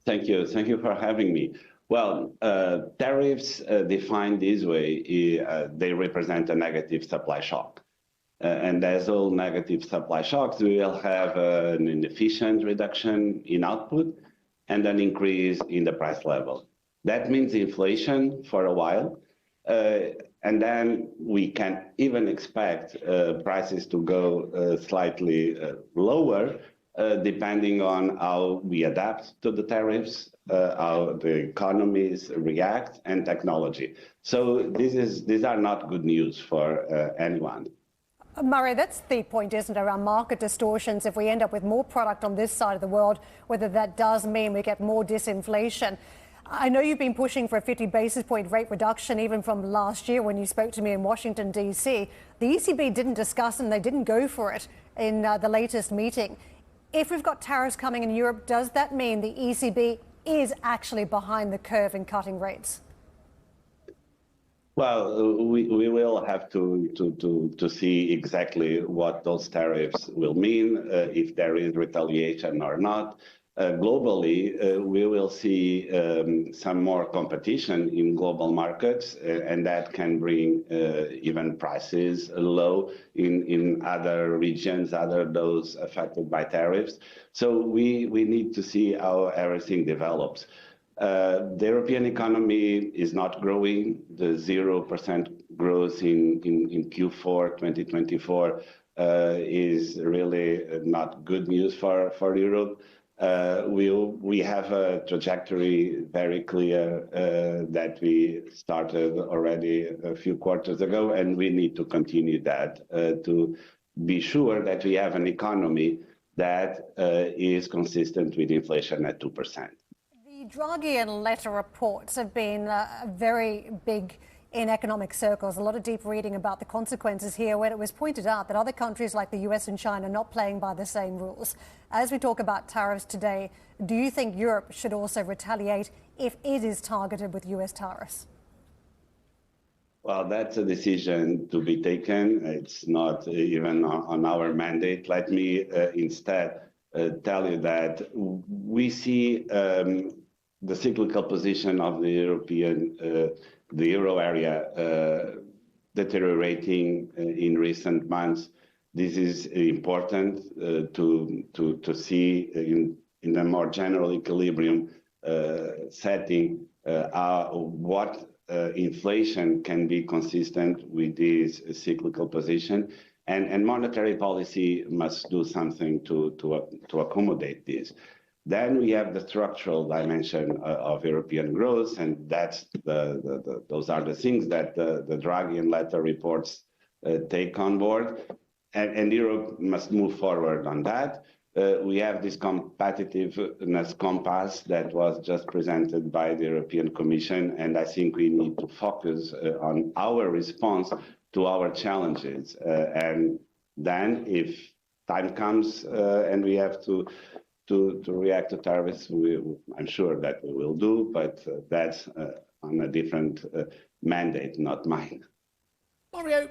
Thank you. Thank you for having me. Well, tariffs defined this way, they represent a negative supply shock. And as all negative supply shocks, we will have an inefficient reduction in output and an increase in the price level. That means inflation for a while. And then we can even expect prices to go slightly lower, depending on how we adapt to the tariffs, how the economies react, and technology. So these are not good news for anyone. Murray, that's the point, isn't it, around market distortions. If we end up with more product on this side of the world, whether that does mean we get more disinflation. I know you've been pushing for a 50 basis point rate reduction even from last year when you spoke to me in Washington, D.C. The ECB didn't discuss and they didn't go for it in the latest meeting. If we've got tariffs coming in Europe, does that mean the ECB is actually behind the curve in cutting rates? Well, we will have to see exactly what those tariffs will mean, if there is retaliation or not. Globally, we will see some more competition in global markets, and that can bring even prices low in other regions, other those affected by tariffs. So we need to see how everything develops. The European economy is not growing. The 0% growth in Q4 2024 is really not good news for Europe. We have a trajectory very clear that we started already a few quarters ago, and we need to continue that to be sure that we have an economy that is consistent with inflation at 2%. The Draghi and Letta reports have been very big in economic circles. A lot of deep reading about the consequences here, when it was pointed out that other countries like the US and China are not playing by the same rules. As we talk about tariffs today, do you think Europe should also retaliate if it is targeted with US tariffs? Well, that's a decision to be taken. It's not even on our mandate. Let me instead tell you that we see the cyclical position of the euro area deteriorating in recent months. This is important to see in a more general equilibrium setting what inflation can be consistent with this cyclical position, and monetary policy must do something to accommodate this. Then we have the structural dimension of European growth, and that's those are the things that the Draghi and Letta reports take on board, and Europe must move forward on that. We have this competitiveness compass that was just presented by the European Commission, and I think we need to focus on our response to our challenges. And then if time comes and we have to react to tariffs, I'm sure that we will do, but that's on a different mandate, not mine. Mario,